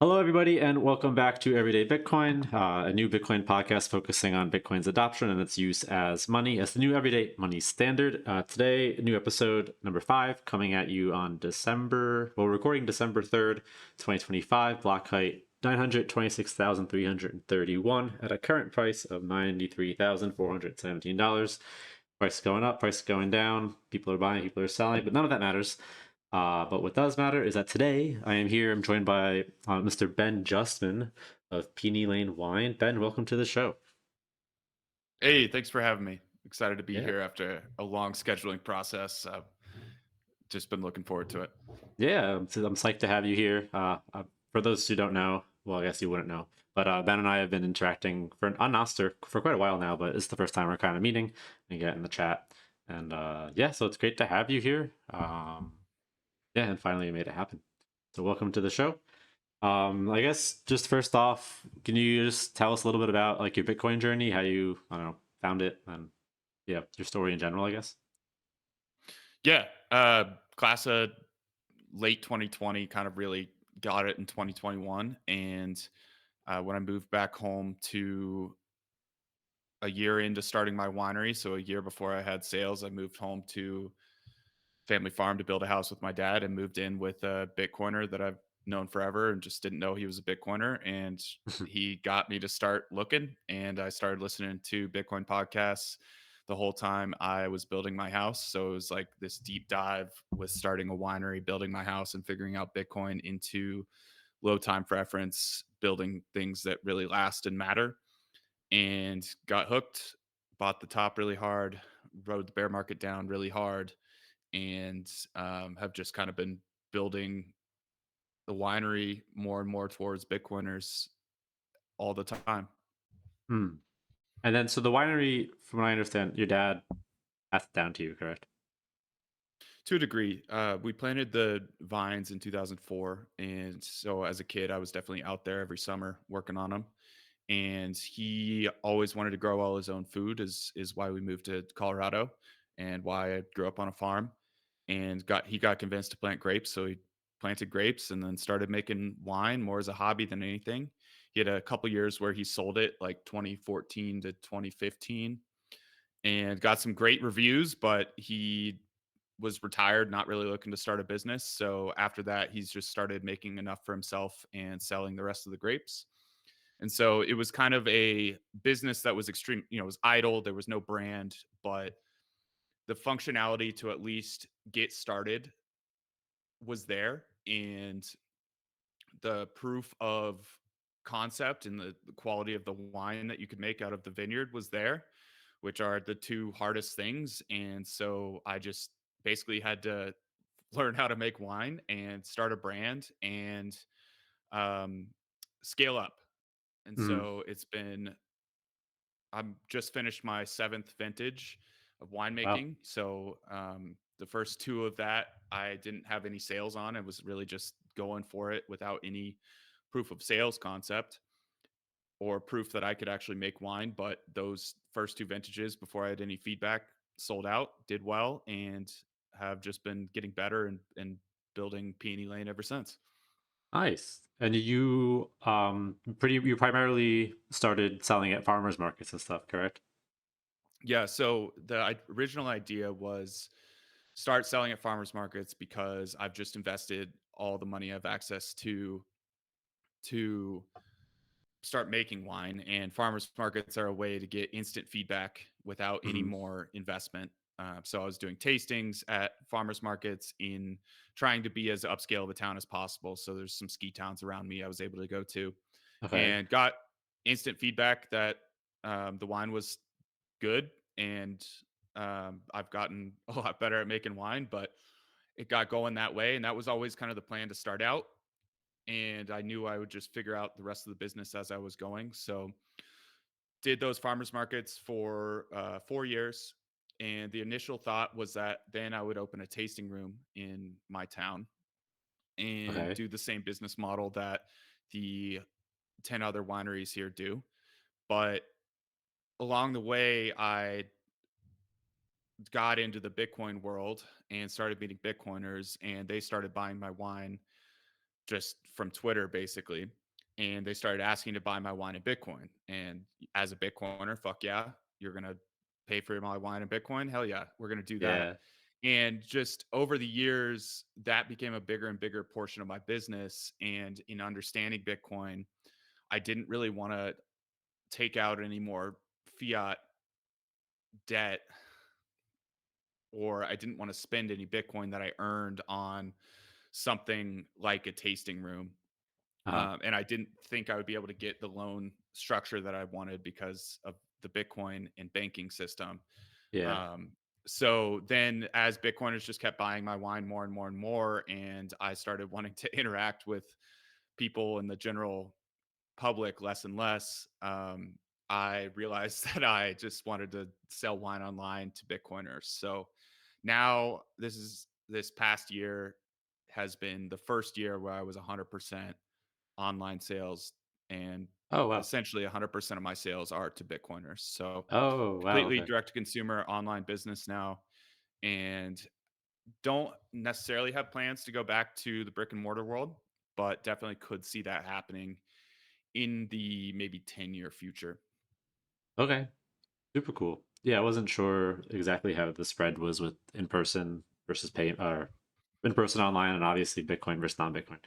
Hello, everybody, and welcome back to Everyday Bitcoin, a new Bitcoin podcast focusing on Bitcoin's adoption and its use as money, as the new everyday money standard. Today, new episode number 5, coming at you on recording December 3rd, 2025, block height 926,331 at a current price of $93,417. Price going up, price going down, people are buying, people are selling, but none of that matters. But what does matter is that today I'm joined by Mr. Ben Justman of Peony Lane Wine. Ben, welcome to the show. Hey, thanks for having me. Excited to be Yeah. here after a long scheduling process. I've just been looking forward to it. Yeah, I'm psyched to have you here. For those who don't know, well, I guess you wouldn't know, but Ben and I have been interacting on Nostr for quite a while now, but it's the first time we're kind of meeting and getting the chat. And yeah, so it's great to have you here. Yeah, and finally you made it happen. So welcome to the show. I guess just first off, can you just tell us a little bit about like your Bitcoin journey, how you, I don't know, found it, and yeah, your story in general, I guess. Yeah, class of late 2020, kind of really got it in 2021. And when I moved back home to a year into starting my winery, so a year before I had sales, I moved home to family farm to build a house with my dad and moved in with a Bitcoiner that I've known forever and just didn't know he was a Bitcoiner. And he got me to start looking, and I started listening to Bitcoin podcasts the whole time I was building my house. So it was like this deep dive with starting a winery, building my house, and figuring out Bitcoin into low time preference, building things that really last and matter. And got hooked, bought the top really hard, rode the bear market down really hard, and have just kind of been building the winery more and more towards Bitcoiners all the time. Hmm. And then, so the winery, from what I understand, your dad passed it down to you, correct? To a degree, we planted the vines in 2004, and so as a kid, I was definitely out there every summer working on them. And he always wanted to grow all his own food, is why we moved to Colorado, and why I grew up on a farm. And got convinced to plant grapes, so he planted grapes and then started making wine more as a hobby than anything. He had a couple years where he sold it, like 2014 to 2015, and got some great reviews, but he was retired, not really looking to start a business. So after that, he's just started making enough for himself and selling the rest of the grapes. And so it was kind of a business that was extreme, it was idle, there was no brand, but the functionality to at least get started was there, and the proof of concept and the quality of the wine that you could make out of the vineyard was there, which are the two hardest things. And so I just basically had to learn how to make wine and start a brand and um, scale up. And Hmm. so I'm just finished my seventh vintage of Wow. winemaking. So the first two of that I didn't have any sales on. It was really just going for it without any proof of sales concept or proof that I could actually make wine. But those first two vintages, before I had any feedback, sold out, did well, and have just been getting better and building Peony Lane ever since. Nice. And you primarily started selling at farmers markets and stuff, correct? Yeah. So the original idea was start selling at farmers markets because I've just invested all the money I have access to start making wine, and farmers markets are a way to get instant feedback without any Hmm. more investment. So I was doing tastings at farmers markets in trying to be as upscale of a town as possible. So there's some ski towns around me I was able to go to, Okay. and got instant feedback that the wine was good, and I've gotten a lot better at making wine, but it got going that way, and that was always kind of the plan to start out. And I knew I would just figure out the rest of the business as I was going. So did those farmers markets for 4 years. And the initial thought was that then I would open a tasting room in my town and Okay. do the same business model that the 10 other wineries here do. But along the way, I got into the Bitcoin world and started meeting Bitcoiners, and they started buying my wine just from Twitter basically. And they started asking to buy my wine in Bitcoin. And as a Bitcoiner, fuck yeah, you're going to pay for my wine in Bitcoin. Hell yeah, we're going to do that. Yeah. And just over the years, that became a bigger and bigger portion of my business. And in understanding Bitcoin, I didn't really want to take out any more fiat debt, or I didn't want to spend any Bitcoin that I earned on something like a tasting room. Uh, And I didn't think I would be able to get the loan structure that I wanted because of the Bitcoin and banking system. yeah. Um, so then, as Bitcoiners just kept buying my wine more and more and more, and I started wanting to interact with people in the general public less and less, I realized that I just wanted to sell wine online to Bitcoiners. So now this past year has been the first year where I was 100% online sales, and Oh wow. essentially 100% of my sales are to Bitcoiners. So Oh wow. completely Okay. direct to consumer online business now, and don't necessarily have plans to go back to the brick and mortar world, but definitely could see that happening in the maybe 10-year future. Okay. Super cool. Yeah, I wasn't sure exactly how the spread was with in person versus pay or in person online, and obviously Bitcoin versus non-Bitcoin.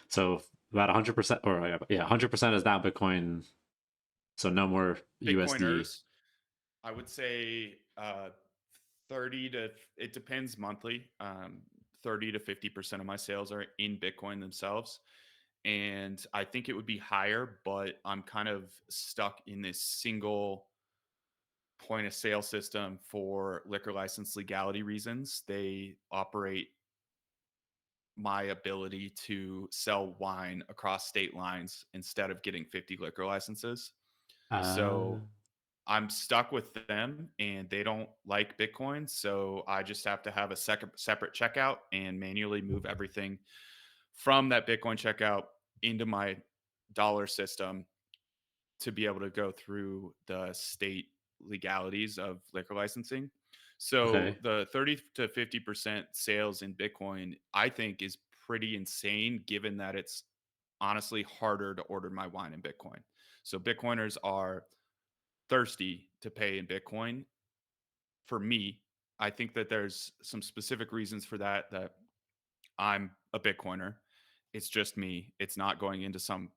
So about 100%, or yeah, 100% is now Bitcoin. So no more USD. Bitcoiners, I would say 30 to, it depends monthly. 30 to 50% of my sales are in Bitcoin themselves. And I think it would be higher, but I'm kind of stuck in this single point of sale system for liquor license legality reasons. They operate my ability to sell wine across state lines instead of getting 50 liquor licenses. Uh, So I'm stuck with them and they don't like Bitcoin. So I just have to have a separate checkout and manually move everything from that Bitcoin checkout into my dollar system to be able to go through the state legalities of liquor licensing. So okay. the 30 to 50% sales in Bitcoin, I think, is pretty insane given that it's honestly harder to order my wine in Bitcoin. So Bitcoiners are thirsty to pay in Bitcoin. For me, I think that there's some specific reasons for that, that I'm a Bitcoiner. It's just me. It's not going into some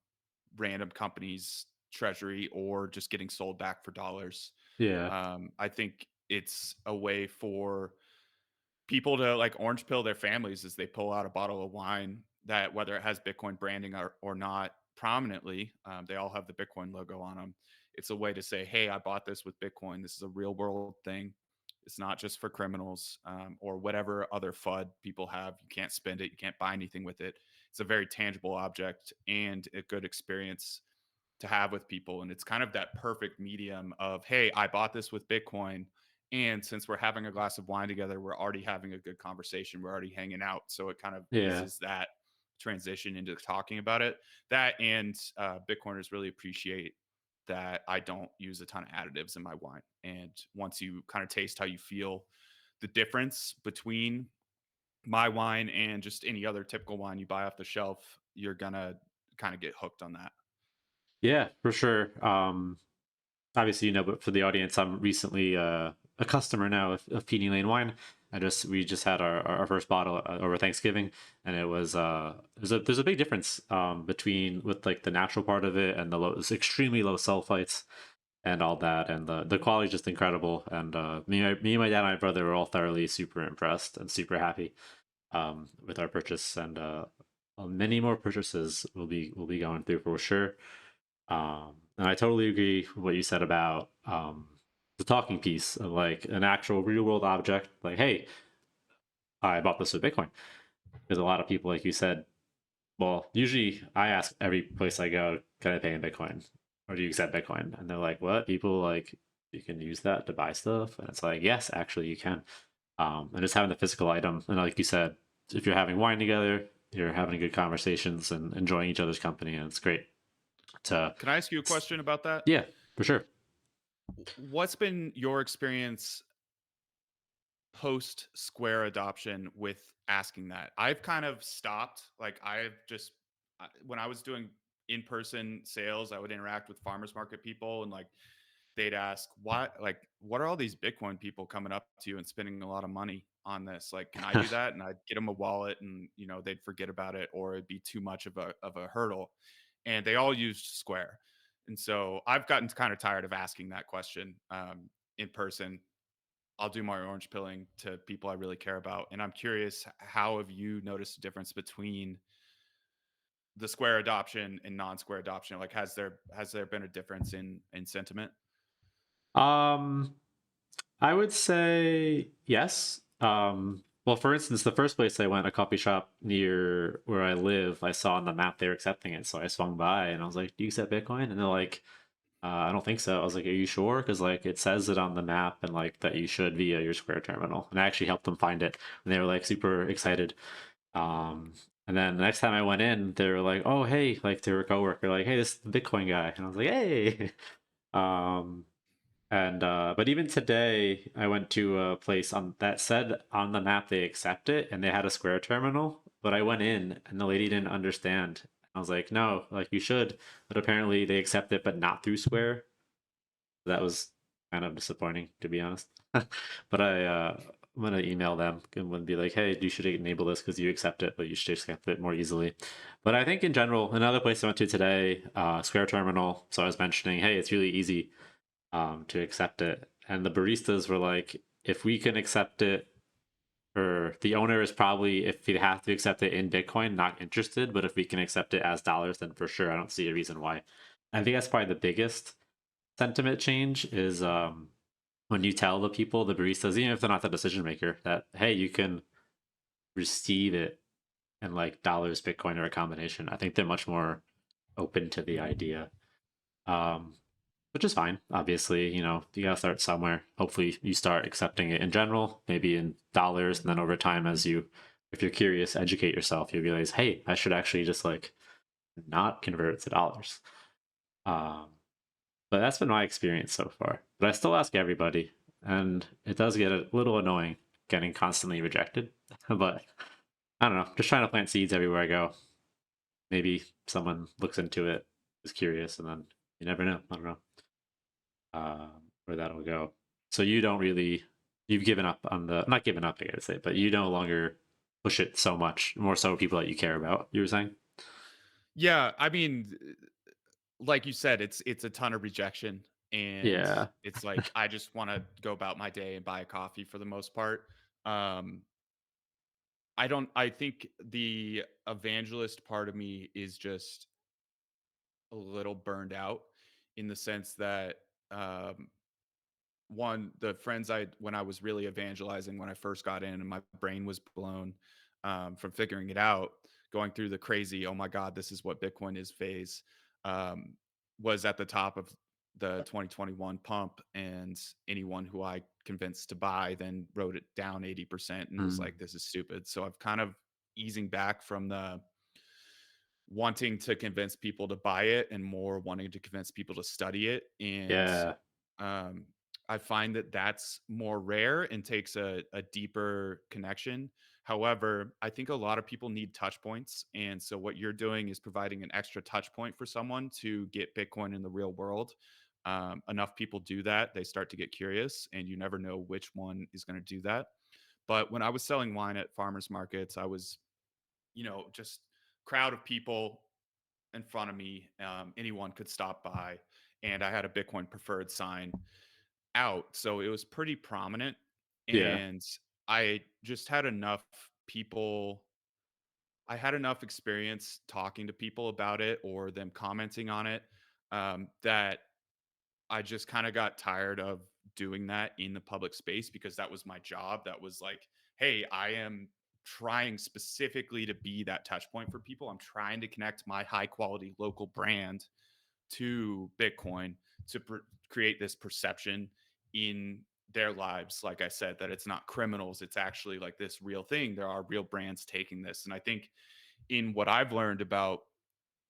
random company's treasury or just getting sold back for dollars. Yeah. I think it's a way for people to like orange pill their families as they pull out a bottle of wine that, whether it has Bitcoin branding or not prominently, they all have the Bitcoin logo on them. It's a way to say, hey, I bought this with Bitcoin. This is a real world thing. It's not just for criminals, or whatever other FUD people have. You can't spend it. You can't buy anything with it. It's a very tangible object and a good experience to have with people. And it's kind of that perfect medium of, hey, I bought this with Bitcoin. And since we're having a glass of wine together, we're already having a good conversation. We're already hanging out. So it kind of Yeah. eases that transition into talking about it. That and Bitcoiners really appreciate that I don't use a ton of additives in my wine. And once you kind of taste how you feel the difference between my wine and just any other typical wine you buy off the shelf, you're going to kind of get hooked on that. Yeah, for sure. Obviously, but for the audience, I'm recently a customer now of Peony Lane wine. We just had our first bottle over Thanksgiving, and it was there's a big difference between with like the natural part of it and it's extremely low sulfites and all that, and the quality is just incredible. And me, my dad, and my brother were all thoroughly super impressed and super happy with our purchase, and many more purchases will be going through for sure. And I totally agree with what you said about the talking piece of like an actual real world object. Like, hey, I bought this with Bitcoin. Because a lot of people, like you said, well, usually I ask every place I go, can I pay in Bitcoin? Or do you accept Bitcoin? And they're like, what? People like, you can use that to buy stuff? And it's like, yes, actually, you can. And just having the physical item. And like you said, if you're having wine together, you're having good conversations and enjoying each other's company. And it's great to, Can I ask you a question about that? yeah, for sure. What's been your experience post Square adoption with asking that? I've kind of stopped. Like I've just when I was doing in-person sales, I would interact with farmers market people and like they'd ask, what are all these Bitcoin people coming up to you and spending a lot of money on this? Like, can I do that?" And I'd get them a wallet and, they'd forget about it or it'd be too much of a hurdle. And they all used Square. And so I've gotten kind of tired of asking that question in person. I'll do my orange pilling to people I really care about. And I'm curious, how have you noticed a difference between the Square adoption and non-Square adoption? Like, has there been a difference in sentiment? Um, I would say yes. Well, for instance, the first place I went, a coffee shop near where I live, I saw on the map they were accepting it, so I swung by and I was like, "Do you accept Bitcoin?" And they're like, I don't think so." I was like, "Are you sure?" Because like it says it on the map and like that you should via your Square terminal. And I actually helped them find it, and they were like super excited. Um, and then the next time I went in, they were like, "Oh, hey," like to a coworker, like, "Hey, this is the Bitcoin guy," and I was like, "Hey." um, and but even today, I went to a place on that said on the map they accept it, and they had a Square terminal. But I went in, and the lady didn't understand. I was like, "No, like you should," but apparently they accept it, but not through Square. That was kind of disappointing, to be honest. But I'm gonna email them and be like, "Hey, you should enable this because you accept it, but you should accept it more easily." But I think in general, another place I went to today, Square Terminal. So I was mentioning, hey, it's really easy to accept it. And the baristas were like, if we can accept it, or the owner is probably, if you have to accept it in Bitcoin, not interested. But if we can accept it as dollars, then for sure, I don't see a reason why. I think that's probably the biggest sentiment change is when you tell the people, the baristas, even if they're not the decision maker, that, hey, you can receive it in like dollars, Bitcoin, or a combination. I think they're much more open to the idea. Um, which is fine. Obviously, you gotta start somewhere. Hopefully, you start accepting it in general, maybe in dollars, and then over time, if you're curious, educate yourself. You realize, hey, I should actually just like not convert it to dollars. Um, but that's been my experience so far. But I still ask everybody, and it does get a little annoying getting constantly rejected. But I don't know, just trying to plant seeds everywhere I go. Maybe someone looks into it, is curious, and then you never know. I don't know where that'll go. So you don't really, you've given up on the, not given up, I gotta say, but you no longer push it so much, more so people that you care about, you were saying? Yeah, I mean, like you said, it's a ton of rejection, and Yeah. it's like I just want to go about my day and buy a coffee for the most part. Um, I don't. I think the evangelist part of me is just a little burned out in the sense that um, one, the friends I when I was really evangelizing when I first got in and my brain was blown from figuring it out, going through the crazy, oh my God, this is what Bitcoin is phase, um, was at the top of the 2021 pump. And anyone who I convinced to buy then wrote it down 80% and was Mm, like, this is stupid. So I've kind of easing back from the wanting to convince people to buy it and more wanting to convince people to study it. And yeah. um, I find that that's more rare and takes a deeper connection. However, I think a lot of people need touch points. And so what you're doing is providing an extra touch point for someone to get Bitcoin in the real world. Enough people do that, they start to get curious, and you never know which one is going to do that. But when I was selling wine at farmers markets, I was, just crowd of people in front of me. Anyone could stop by, and I had a Bitcoin preferred sign out, so it was pretty prominent. Yeah. And I just had enough people. I had enough experience talking to people about it or them commenting on it that I just kind of got tired of doing that in the public space because that was my job. That was like, hey, I am trying specifically to be that touch point for people. I'm trying to connect my high quality local brand to Bitcoin to create this perception in their lives. Like I said, that it's not criminals, it's actually like this real thing. There are real brands taking this. And I think in what I've learned about,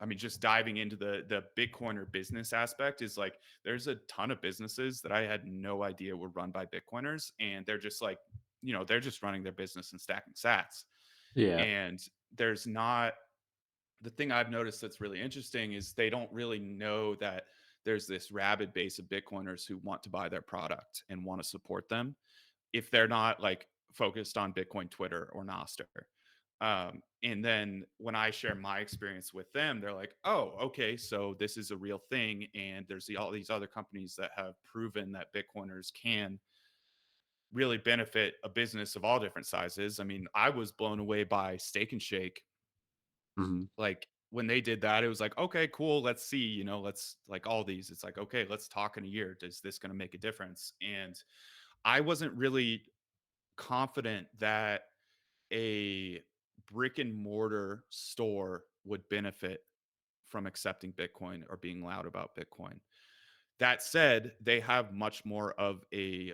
I mean, just diving into the Bitcoiner business aspect is like there's a ton of businesses that I had no idea were run by Bitcoiners, and they're just like, they're just running their business and stacking sats. Yeah. And there's not the thing I've noticed that's really interesting is they don't really know that there's this rabid base of Bitcoiners who want to buy their product and want to support them if they're not like focused on Bitcoin Twitter or Noster. And then when I share my experience with them, they're like, "Oh, okay, so this is a real thing, and there's all these other companies that have proven that Bitcoiners can really benefit a business of all different sizes." I mean, I was blown away by Steak and Shake. Hmm. Like when they did that, it was like, "Okay, cool, let's see, let's like all these. It's like, okay, let's talk in a year. Is this going to make a difference?" And I wasn't really confident that a brick and mortar store would benefit from accepting Bitcoin or being loud about Bitcoin. That said, they have much more of a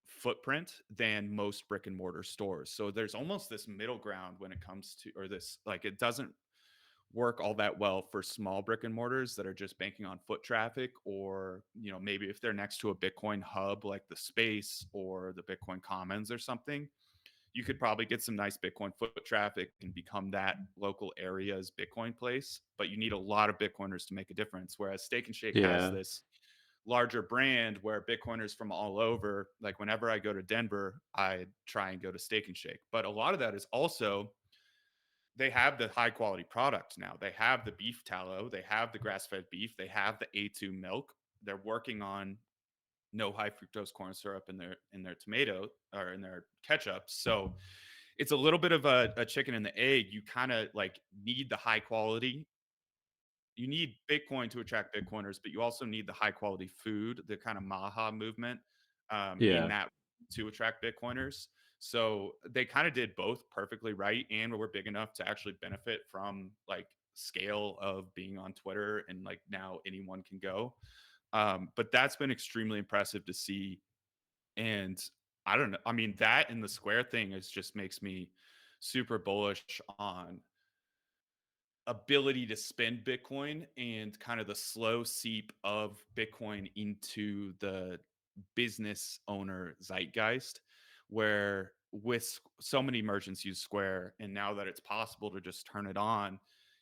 footprint than most brick and mortar stores. So there's almost this middle ground when it comes to, or this, like, it doesn't work all that well for small brick and mortars that are just banking on foot traffic, or maybe if they're next to a Bitcoin hub like the Space or the Bitcoin Commons or something, you could probably get some nice Bitcoin foot traffic and become that local area's Bitcoin place. But you need a lot of Bitcoiners to make a difference. Whereas Steak and Shake has Yeah. this larger brand where Bitcoiners from all over, like whenever I go to Denver, I try and go to Steak and Shake. But a lot of that is also they have the high quality product now. They have the beef tallow, they have the grass fed beef, they have the A2 milk. They're working on no high fructose corn syrup in their tomato or in their ketchup. So it's a little bit of a chicken and the egg. You kind of like need the high quality. You need Bitcoin to attract Bitcoiners, but you also need the high quality food, the kind of Maha movement in Yeah. that to attract Bitcoiners. So they kind of did both perfectly right, and were big enough to actually benefit from like scale of being on Twitter, and like now anyone can go. But that's been extremely impressive to see. And I don't know. I mean, that and the Square thing is just makes me super bullish on ability to spend Bitcoin and kind of the slow seep of Bitcoin into the business owner zeitgeist, where so many merchants use Square, and now that it's possible to just turn it on,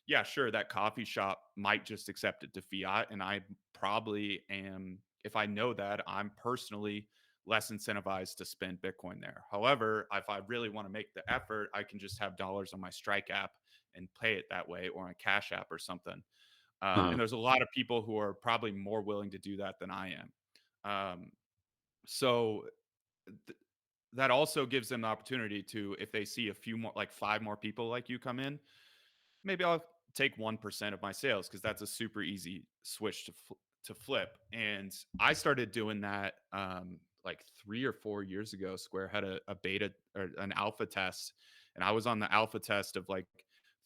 yeah, sure, that coffee shop might just accept it to fiat, and I probably am. If I know that, I'm personally less incentivized to spend Bitcoin there. However, if I really want to make the effort, I can just have dollars on my Strike app and pay it that way, or on a Cash App or something. And Uh-huh. there's a lot of people who are probably more willing to do that than I am. Um, so th- that also gives them the opportunity to, if they see a few more, like five more people like you come in, maybe I'll take 1% of my sales, because that's a super easy switch to flip. And I started doing that like 3 or 4 years ago. Square had a beta or an alpha test, and I was on the alpha test of like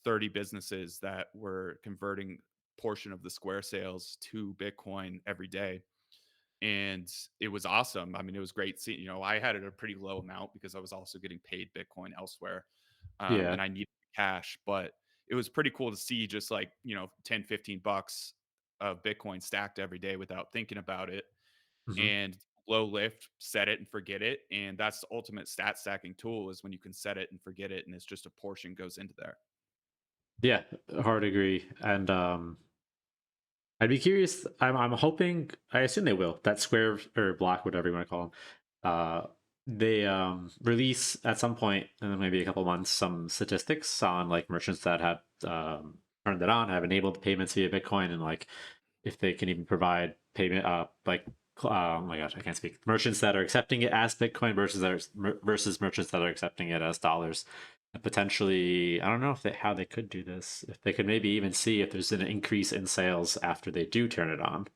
30 businesses that were converting portion of the Square sales to Bitcoin every day. And it was awesome. I mean, it was great. See, I had it at a pretty low amount because I was also getting paid Bitcoin elsewhere, Yeah. and I needed cash. But it was pretty cool to see just like 10, $15 of Bitcoin stacked every day without thinking about it, Hmm. and low lift, set it and forget it. And that's the ultimate stat stacking tool, is when you can set it and forget it, and it's just a portion goes into there. Yeah. Hard agree. And I'd be curious. I'm hoping. I assume they will. That Square or Block, whatever you want to call them. They release at some point, and then maybe a couple months, some statistics on like merchants that have turned it on, have enabled payments via Bitcoin, and like if they can even provide payment. Oh my gosh, I can't speak. Merchants that are accepting it as Bitcoin versus merchants that are accepting it as dollars. And potentially, I don't know if how they could do this. If they could maybe even see if there's an increase in sales after they do turn it on.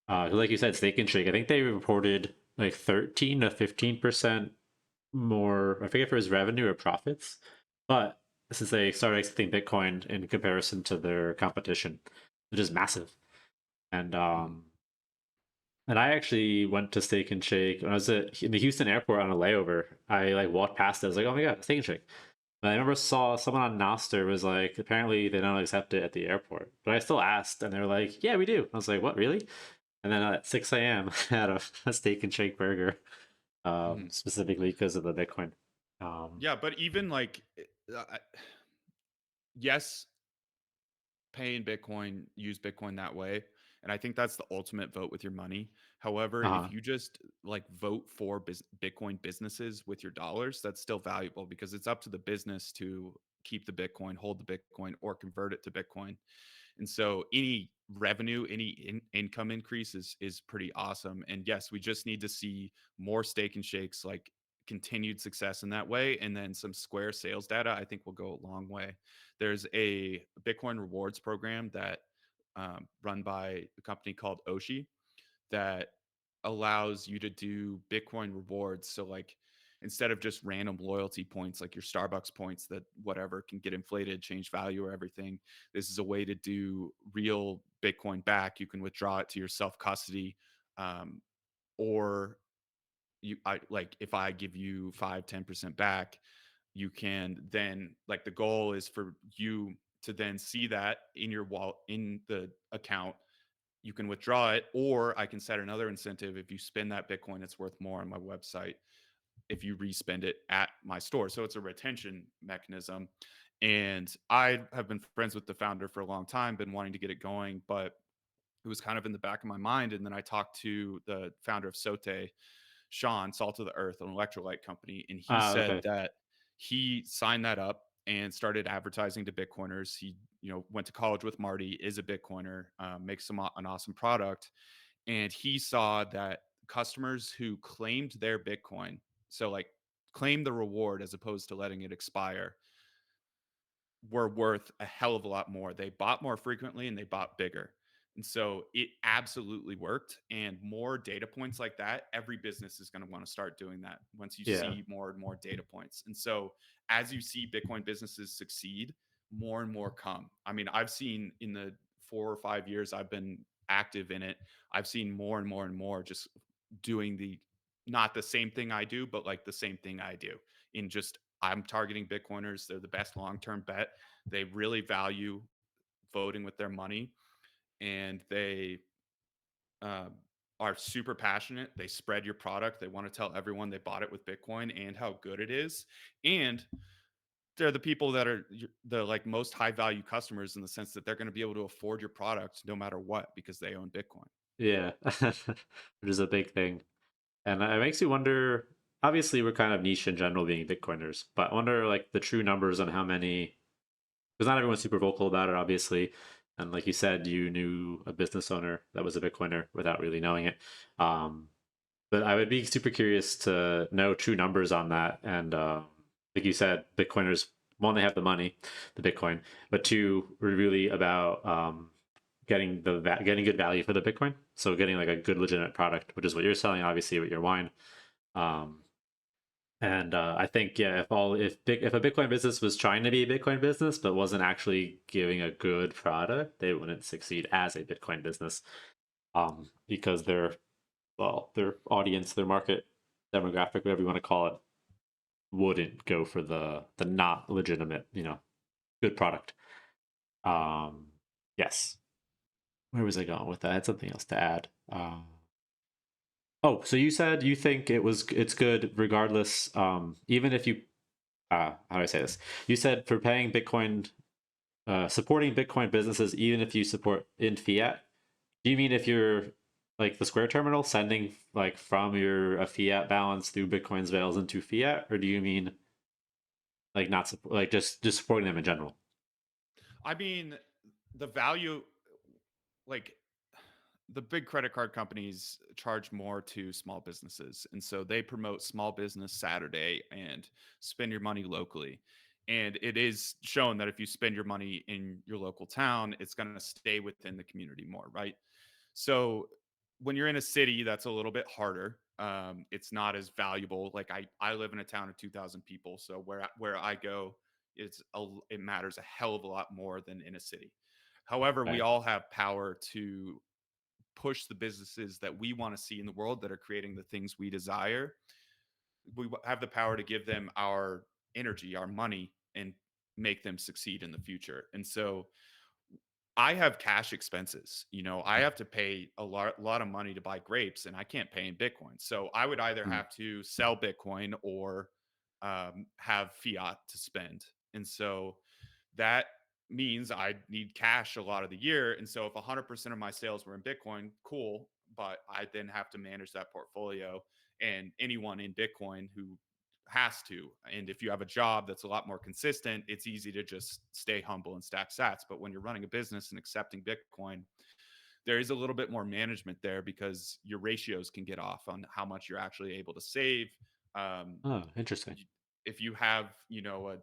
'Cause like you said, Steak and Shake, I think they reported like 13 to 15% more. I forget if it was revenue or profits, but since they started accepting Bitcoin in comparison to their competition, which is massive. And Mhm. and I actually went to Steak and Shake when I was in the Houston airport on a layover. I like walked past it. I was like, "Oh my god, Steak and Shake!" But I remember saw someone on Noster was like, apparently they don't accept it at the airport. But I still asked, and they were like, "Yeah, we do." I was like, "What, really?" And then at 6 a.m., I had a Steak and Shake burger, Mhm. specifically because of the Bitcoin. Yeah, but even like, yes, pay in Bitcoin, use Bitcoin that way. And I think that's the ultimate vote with your money. However, if Uh-huh. you just like vote for Bitcoin businesses with your dollars, that's still valuable because it's up to the business to keep the Bitcoin, hold the Bitcoin, or convert it to Bitcoin. And so any revenue, any income increase is pretty awesome. And yes, we just need to see more Steak and Shakes, like continued success in that way, and then some Square sales data. I think will go a long way. There's a Bitcoin rewards program that run by a company called Oshi that allows you to do Bitcoin rewards. So like instead of just random loyalty points like your Starbucks points that whatever can get inflated, change value or everything, this is a way to do real Bitcoin back. You can withdraw it to your self custody, um, or I like if I give you 5-10% back, you can then like the goal is for you to then see that in your wallet in the account. You can withdraw it, or I can set another incentive. If you spend that Bitcoin, it's worth more on my website if you respend it at my store. So it's a retention mechanism. And I have been friends with the founder for a long time, been wanting to get it going, but it was kind of in the back of my mind. And then I talked to the founder of Sote, Sean, Salt of the Earth, an electrolyte company, and he Ah, said okay. that he signed that up and started advertising to Bitcoiners. He, went to college with Marty, is a Bitcoiner, makes an awesome product, and he saw that customers who claimed their Bitcoin, so like claim the reward as opposed to letting it expire, were worth a hell of a lot more. They bought more frequently and they bought bigger. And so it absolutely worked. And more data points like that, every business is going to want to start doing that once you Yeah. see more and more data points. And so as you see Bitcoin businesses succeed, more and more come. I mean, I've seen in the 4 or 5 years I've been active in it, I've seen more and more and more just doing the not the same thing I do, but like the same thing I do in just I'm targeting Bitcoiners. They're the best long term bet. They really value voting with their money, and they uh, are super passionate. They spread your product. They want to tell everyone they bought it with Bitcoin and how good it is. And they're the people that are the like most high value customers in the sense that they're going to be able to afford your product no matter what because they own Bitcoin. Yeah. Which is a big thing. And it makes you wonder, obviously we're kind of niche in general being Bitcoiners, but I wonder like the true numbers on how many, because not everyone's super vocal about it, obviously. And like you said, you knew a business owner that was a Bitcoiner without really knowing it. Um, but I would be super curious to know true numbers on that. And like you said, Bitcoiners, one, they have the money, the Bitcoin, but two, we're really about getting getting good value for the Bitcoin. So getting like a good legitimate product, which is what you're selling, obviously, with your wine. Um, and I think yeah, if a Bitcoin business was trying to be a Bitcoin business but wasn't actually giving a good product, they wouldn't succeed as a Bitcoin business. Because their audience, their market demographic, whatever you want to call it, wouldn't go for the not legitimate, good product. Um, yes. Where was I going with that? I had something else to add. Oh, so you said you think it's good regardless, even if you how do I say this? You said for paying Bitcoin, supporting Bitcoin businesses, even if you support in fiat. Do you mean if you're like the Square terminal sending like from your a fiat balance through Bitcoin's veils into fiat, or do you mean like not support, like just supporting them in general? I mean, the value, like the big credit card companies charge more to small businesses. And so they promote Small Business Saturday and spend your money locally. And it is shown that if you spend your money in your local town, it's going to stay within the community more, right? So when you're in a city, that's a little bit harder. It's not as valuable. Like I live in a town of 2,000 people, so where I go, it matters a hell of a lot more than in a city. However, we Right. all have power to push the businesses that we want to see in the world that are creating the things we desire. We have the power to give them our energy, our money, and make them succeed in the future. And so I have cash expenses. I have to pay a lot of money to buy grapes, and I can't pay in Bitcoin. So I would either Mm. have to sell Bitcoin or have fiat to spend. And so that means I need cash a lot of the year. And so if 100% of my sales were in Bitcoin, cool. But I then have to manage that portfolio. And anyone in Bitcoin who has to, and if you have a job that's a lot more consistent, it's easy to just stay humble and stack sats. But when you're running a business and accepting Bitcoin, there is a little bit more management there because your ratios can get off on how much you're actually able to save. Um, Oh, interesting. y- if you have, a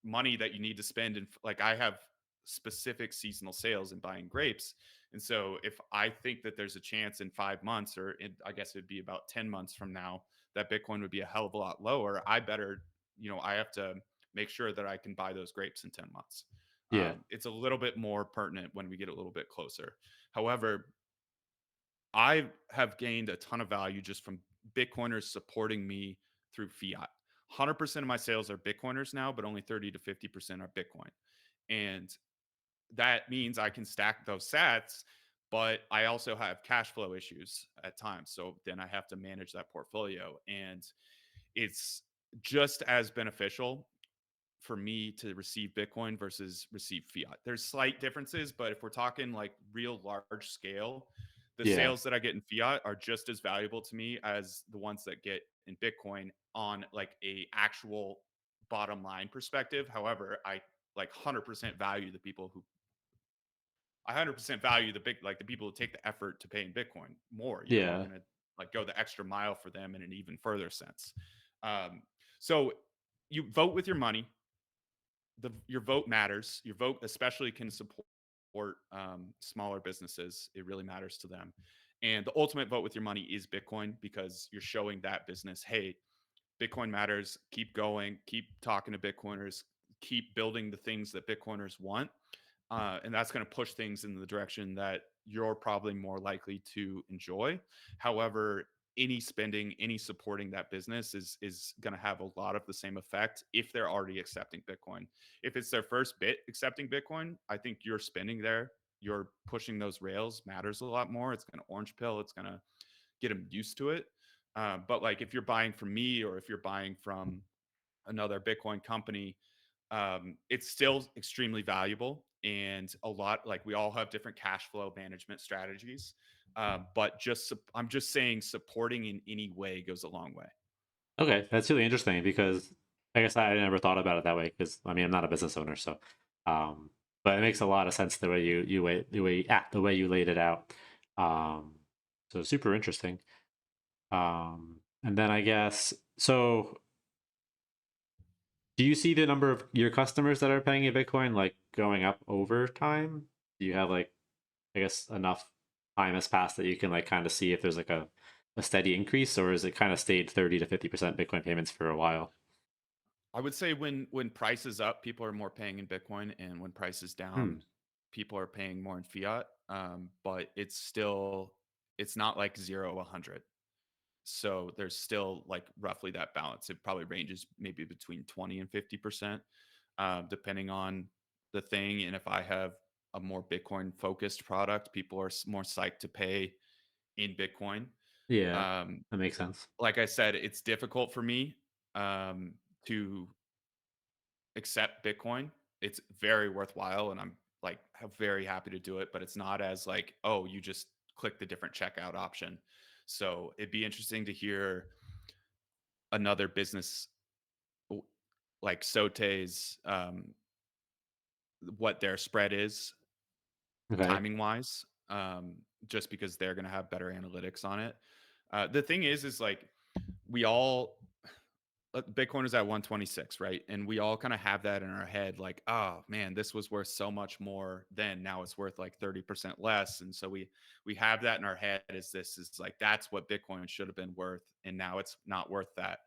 money that you need to spend, and like I have specific seasonal sales in buying grapes, and so if I think that there's a chance in 5 months, or I guess it'd be about 10 months from now, that Bitcoin would be a hell of a lot lower, I better, I have to make sure that I can buy those grapes in 10 months. Yeah. It's a little bit more pertinent when we get a little bit closer. However, I have gained a ton of value just from Bitcoiners supporting me through fiat. 100% of my sales are Bitcoiners now, but only 30 to 50% are Bitcoin. And that means I can stack those sats, but I also have cash flow issues at times. So then I have to manage that portfolio. And it's just as beneficial for me to receive Bitcoin versus receive fiat. There's slight differences, but if we're talking like real large scale, the Yeah. sales that I get in fiat are just as valuable to me as the ones that get in Bitcoin on like a actual bottom line perspective. However, I like 100% value the people who I 100% value the big like the people who take the effort to pay in Bitcoin more. I'm Yeah. gonna like go the extra mile for them in an even further sense. Um, so you vote with your money. Your vote matters. Your vote especially can support smaller businesses. It really matters to them. And the ultimate vote with your money is Bitcoin because you're showing that business, hey, Bitcoin matters. Keep going. Keep talking to Bitcoiners. Keep building the things that Bitcoiners want, and that's going to push things in the direction that you're probably more likely to enjoy. However, any spending, any supporting that business is going to have a lot of the same effect if they're already accepting Bitcoin. If it's their first bit accepting Bitcoin, I think you're spending there. You're pushing those rails matters a lot more. It's going to orange pill. It's going to get them used to it. But like if you're buying from me or if you're buying from another Bitcoin company, it's still extremely valuable and a lot like we all have different cash flow management strategies. But I'm just saying supporting in any way goes a long way. Okay, that's really interesting because I guess I never thought about it that way because I mean I'm not a business owner, so um, but it makes a lot of sense the way the way you laid it out. Um, so super interesting. And then I guess so. Do you see the number of your customers that are paying in Bitcoin like going up over time? Do you have like I guess enough time has passed that you can like kind of see if there's like a steady increase, or is it kind of stayed 30 to 50% Bitcoin payments for a while? I would say when price is up, people are more paying in Bitcoin, and when price is Hmm. down, people are paying more in fiat. But it's not like 0 100. So there's still like roughly that balance. It probably ranges maybe between 20 and 50%, depending on the thing. And if I have a more Bitcoin focused product, people are more psyched to pay in Bitcoin. Yeah, Um, that makes sense. like I said, it's difficult for me to accept Bitcoin. It's very worthwhile, and I'm like very happy to do it. But it's not as like, oh, you just click the different checkout option. So it'd be interesting to hear another business like Sote's, what their spread is Okay. timing wise, just because they're going to have better analytics on it. The thing is like we all Bitcoin is at 126, right? And we all kind of have that in our head, like, oh man, this was worth so much more then. Now it's worth like 30% less. And so we have that in our head as this is like that's what Bitcoin should have been worth, and now it's not worth that.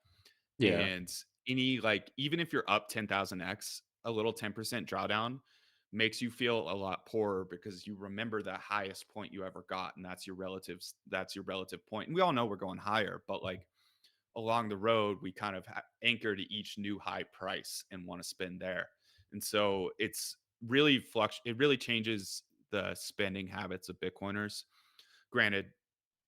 Yeah. And any like even if you're up 10,000x, a little 10% drawdown makes you feel a lot poorer because you remember the highest point you ever got, and that's your relative point. And we all know we're going higher, but like along the road, we kind of anchor to each new high price and want to spend there. And so it's really it really changes the spending habits of Bitcoiners. Granted,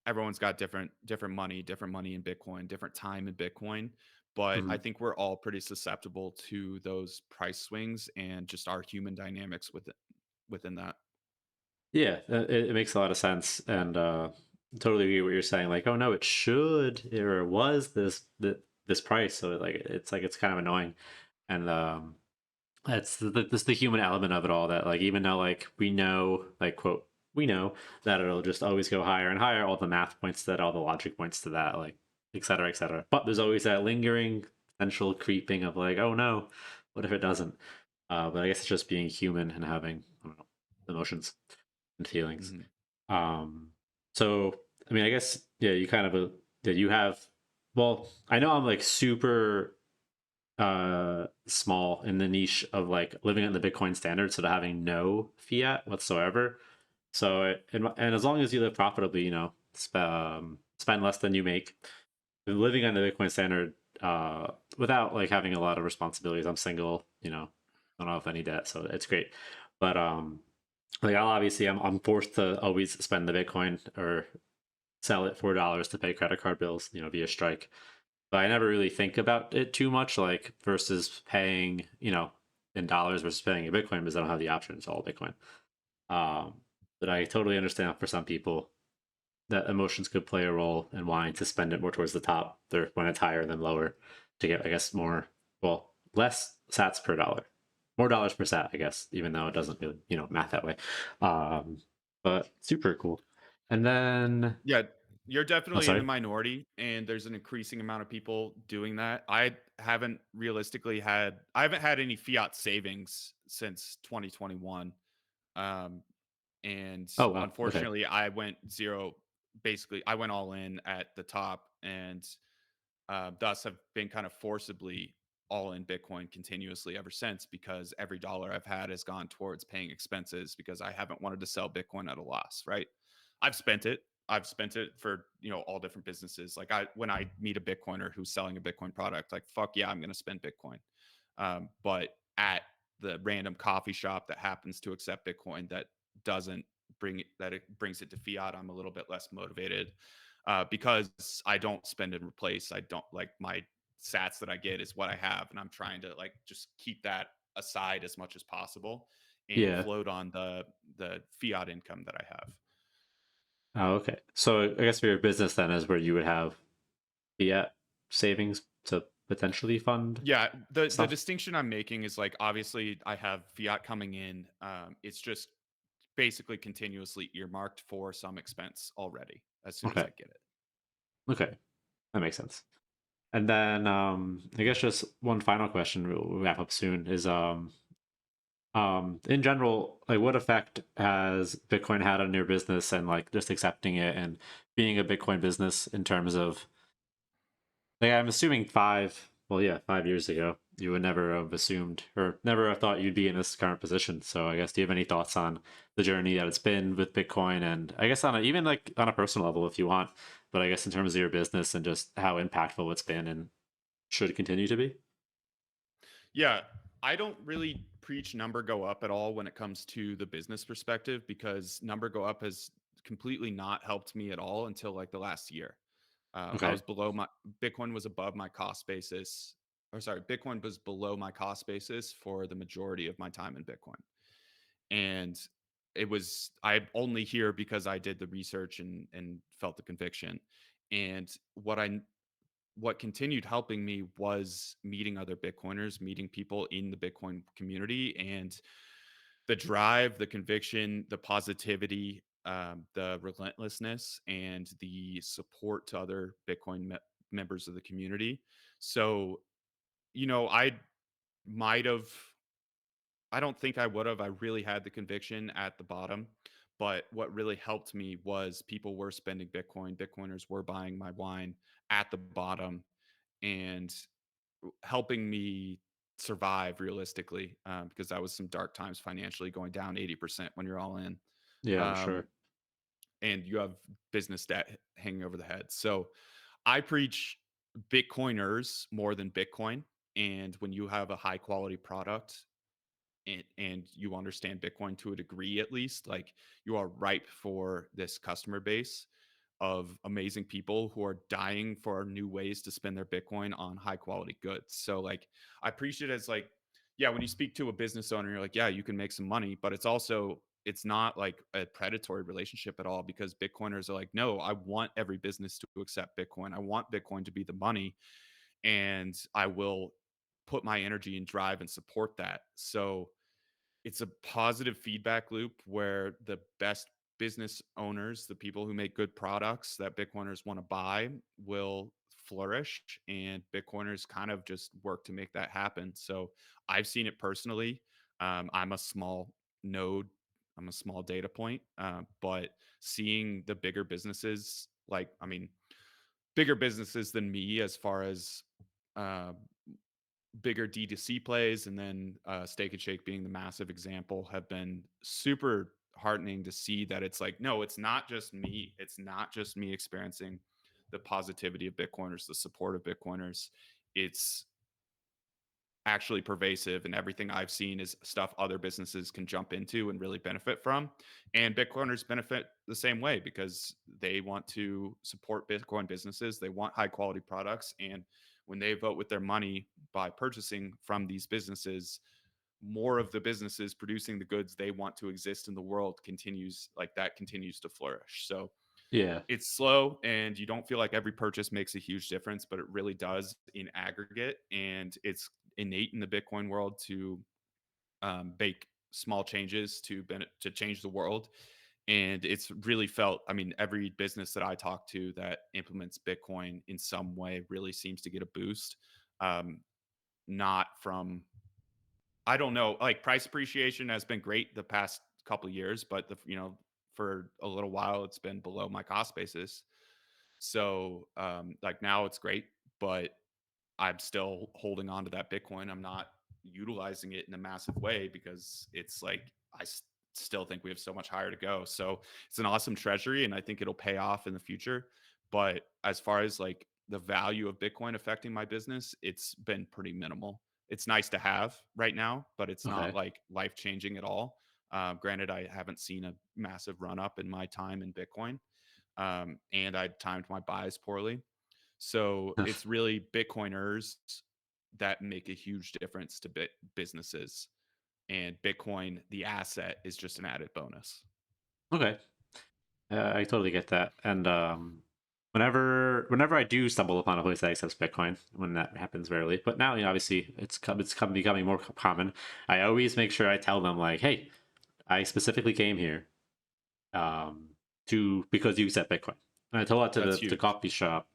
everyone's got different money in Bitcoin, different time in Bitcoin, but I Mhm. think we're all pretty susceptible to those price swings and just our human dynamics within that. Yeah, it makes a lot of sense, and totally agree what you're saying. Like, oh no, it should or it was this price, so it's kind of annoying, and that's the human element of it all. That like even though like we know like quote we know that it'll just always go higher and higher, all the math points to that, all the logic points to that, like et cetera, et cetera. But there's always that lingering potential creeping of like, oh no, what if it doesn't? But I guess it's just being human and having I don't know emotions and feelings. Mhm. Um, so I mean, I guess yeah, you kind of yeah, you have. Well, I know I'm like super small in the niche of like living in the Bitcoin standard, so to having no fiat whatsoever. So and as long as you live profitably, you know, spend less than you make, living on the Bitcoin standard without like having a lot of responsibilities. I'm single, you know, I don't have any debt, so it's great. But like I'll obviously I'm forced to always spend the Bitcoin or sell it $4 to pay credit card bills, you know, via Strike. But I never really think about it too much, like versus paying, you know, in dollars versus paying in Bitcoin because I don't have the option. It's all Bitcoin. But I totally understand for some people that emotions could play a role in wanting to spend it more towards the top, or when it's higher than lower, to get, I guess, more, well, less sats per dollar, more dollars per sat, I guess, even though it doesn't really, you know, math that way. Um, but super cool. And then, Yeah, you're oh, definitely in the sorry. minority, and there's an increasing amount of people doing that. I haven't had any fiat savings since 2021. Um, and Oh, wow. Okay. unfortunately, I went zero. Basically, I went all in at the top, and thus have been kind of forcibly all in Bitcoin continuously ever since because every dollar I've had has gone towards paying expenses because I haven't wanted to sell Bitcoin at a loss, right? I've spent it. I've spent it for, all different businesses. Like when I meet a Bitcoiner who's selling a Bitcoin product, like, fuck yeah, I'm going to spend Bitcoin. But at the random coffee shop that happens to accept Bitcoin doesn't that it brings it to fiat, I'm a little bit less motivated because I don't spend and replace. I don't like my sats that I get is what I have, and I'm trying to like just keep that aside as much as possible and Yeah. float on the fiat income that I have. Oh, okay. So I guess for your business then is where you would have fiat savings to potentially fund Yeah, the stuff. distinction I'm making is like obviously I have fiat coming in. It's just basically continuously earmarked for some expense already as soon as Okay. I get it. Okay. That makes sense. And then I guess just one final question, we'll wrap up soon, is in general, like what effect has Bitcoin had on your business and like just accepting it and being a Bitcoin business in terms of like I'm assuming well yeah, 5 years ago, you would never have assumed or never have thought you'd be in this current position. So I guess do you have any thoughts on the journey that it's been with Bitcoin and I guess even like on a personal level if you want, but I guess in terms of your business and just how impactful it's been and should continue to be? Yeah, I don't really preach number go up at all when it comes to the business perspective because number go up has completely not helped me at all until like the last year. I Okay. was below my Bitcoin was above my cost basis, or sorry, Bitcoin was below my cost basis for the majority of my time in Bitcoin. And I'm only here because I did the research and felt the conviction. And what continued helping me was meeting other Bitcoiners, meeting people in the Bitcoin community, and the drive, the conviction, the positivity, the relentlessness, and the support to other members of the community. So, I might have, I don't think I would have. I really had the conviction at the bottom. But what really helped me was people were spending Bitcoin. Bitcoiners were buying my wine at the bottom. And helping me survive realistically because that was some dark times financially going down 80% when you're all in Yeah, I'm um, sure. and you have business debt hanging over the head. So I preach Bitcoiners more than Bitcoin. And when you have a high quality product and you understand Bitcoin to a degree, at least, like you are ripe for this customer base. of amazing people who are dying for new ways to spend their Bitcoin on high quality goods. So like I appreciate it as like, yeah, when you speak to a business owner, you're like, yeah, you can make some money, but it's not like a predatory relationship at all because Bitcoiners are like, no, I want every business to accept Bitcoin. I want Bitcoin to be the money and I will put my energy and drive and support that. So it's a positive feedback loop where the best business owners, the people who make good products that Bitcoiners want to buy, will flourish. And Bitcoiners kind of just work to make that happen. So I've seen it personally. I'm a small node, I'm a small data point, but seeing the bigger businesses, like, I mean, bigger businesses than me as far as uh, bigger D2C plays, and then Steak and Shake being the massive example, have been super heartening to see that it's like, no, it's not just me. It's not just me experiencing the positivity of Bitcoiners, the support of Bitcoiners. It's actually pervasive, and everything I've seen is stuff other businesses can jump into and really benefit from. And Bitcoiners benefit the same way because they want to support Bitcoin businesses. They want high quality products. And when they vote with their money by purchasing from these businesses, more of the businesses producing the goods they want to exist in the world continues to flourish. So Yeah. it's slow and you don't feel like every purchase makes a huge difference, but it really does in aggregate. And it's innate in the Bitcoin world to bake small changes to change the world. And it's really felt, I mean, every business that I talk to that implements Bitcoin in some way really seems to get a boost. Not from, I don't know, like price appreciation has been great the past couple of years, but for a little while it's been below my cost basis. So, like now it's great, but I'm still holding on to that Bitcoin. I'm not utilizing it in a massive way because it's like still think we have so much higher to go. So it's an awesome treasury, and I think it'll pay off in the future. But as far as like the value of Bitcoin affecting my business, it's been pretty minimal. It's nice to have right now, but it's not Okay. like life changing at all. Granted, I haven't seen a massive run up in my time in Bitcoin, and I timed my buys poorly. So it's really Bitcoiners that make a huge difference to businesses, and Bitcoin, the asset, is just an added bonus. Okay. I totally get that. And whenever I do stumble upon a place that accepts Bitcoin, when that happens rarely, but now, obviously it's becoming more common. I always make sure I tell them like, hey, I specifically came here um to because you accept Bitcoin. And I told that to That's the huge. coffee shop.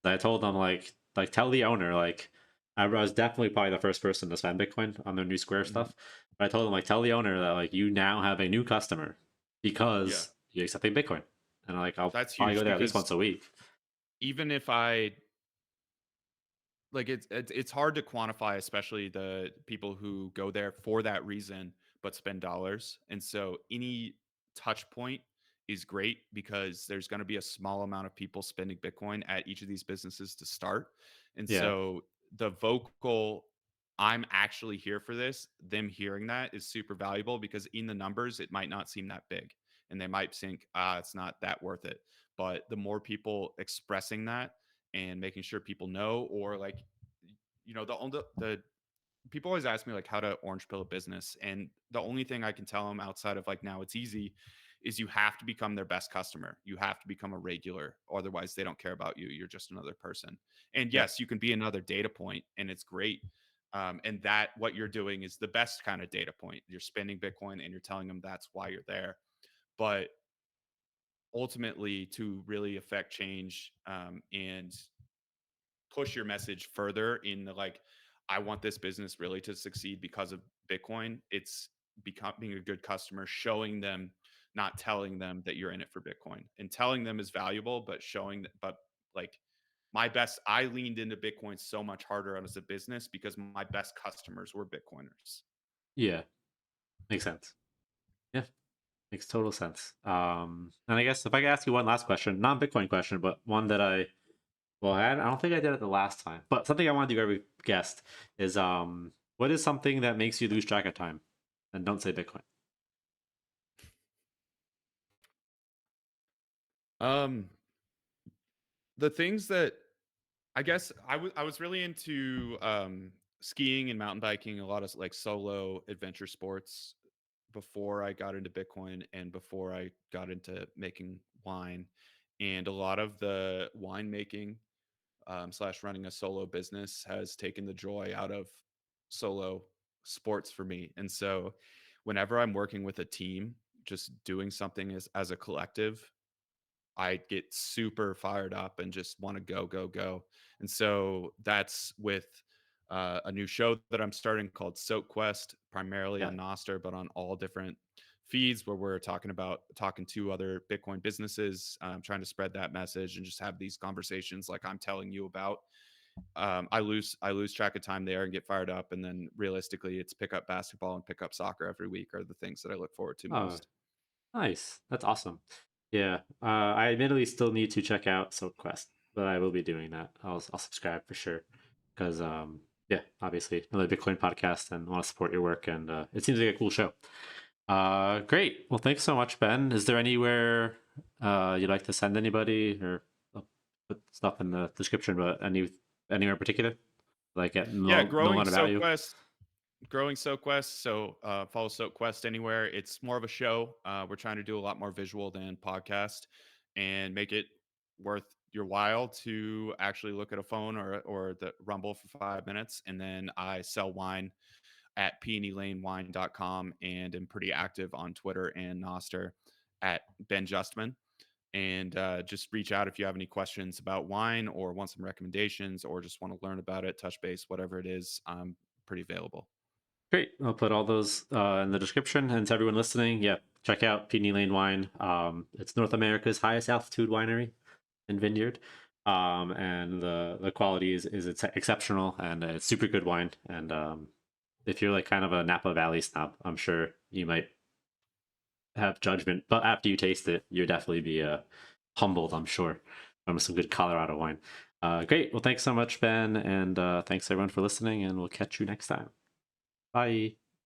I told them like tell the owner like I was definitely probably the first person to spend Bitcoin on their new Square Mhm. stuff. But I told them like tell the owner that like you now have a new customer Yeah, because you're accepting Bitcoin. And like I'll that's probably go huge there at least because once a week. even if I like it's hard to quantify, especially the people who go there for that reason but spend dollars. And so any touch point is great because there's going to be a small amount of people spending Bitcoin at each of these businesses to start. And Yeah. so the vocal, I'm actually here for this, them hearing that is super valuable because in the numbers it might not seem that big, and they might think, it's not that worth it. But the more people expressing that and making sure people know, or like, the people always ask me like how to orange pill a business, and the only thing I can tell them outside of like, now it's easy, is you have to become their best customer. You have to become a regular, otherwise they don't care about you. You're just another person. And Yep. yes, you can be another data point, and it's great. And that what you're doing is the best kind of data point. You're spending Bitcoin and you're telling them that's why you're there. But ultimately, to really affect change, and push your message further in the like, I want this business really to succeed because of Bitcoin, it's becoming a good customer, showing them, not telling them that you're in it for Bitcoin. And telling them is valuable, but showing that, but like, I leaned into Bitcoin so much harder as a business because my best customers were Bitcoiners. Yeah. Makes sense. Yeah. Makes total sense. And I guess if I could ask you one last question, non Bitcoin question, but one that I don't think I did it the last time, but something I want to do every guest is what is something that makes you lose track of time? And don't say Bitcoin. Um, The things that I was really into skiing and mountain biking, a lot of like solo adventure sports before I got into Bitcoin and before I got into making wine. And a lot of the winemaking slash running a solo business has taken the joy out of solo sports for me. And so whenever I'm working with a team, just doing something as a collective, I get super fired up and just want to go, go, go. And so that's with a new show that I'm starting called Soap Quest, primarily Yeah. on Noster, but on all different feeds where we're talking to other Bitcoin businesses, trying to spread that message and just have these conversations like I'm telling you about. I lose track of time there and get fired up, and then realistically, it's pick up basketball and pick up soccer every week are the things that I look forward to Oh, most. nice. That's awesome. Yeah. I admittedly still need to check out SoapQuest, but I will be doing that. I'll subscribe for sure. Because yeah, obviously another Bitcoin podcast and want to support your work, and it seems like a cool show. Great. Well, thanks so much, Ben. Is there anywhere you'd like to send anybody, or I'll put stuff in the description, but anywhere in particular? Like Yeah, know one about you? growing SoQuest. So follow SoQuest anywhere. It's more of a show. We're trying to do a lot more visual than podcast, and make it worth your while to actually look at a phone or the Rumble for 5 minutes. And then I sell wine at peonylanewine.com and am pretty active on Twitter and Noster at Ben Justman. And just reach out if you have any questions about wine or want some recommendations or just want to learn about it, touch base, whatever it is. I'm pretty available. Great. I'll put all those in the description. And to everyone listening, yeah, check out Peony Lane Wine. It's North America's highest altitude winery and vineyard. And the quality is it's exceptional, and it's super good wine. And if you're like kind of a Napa Valley snob, I'm sure you might have judgment, but after you taste it, you'll definitely be humbled, I'm sure, from some good Colorado wine. Great. Well, thanks so much, Ben, and thanks everyone for listening, and we'll catch you next time. Bye.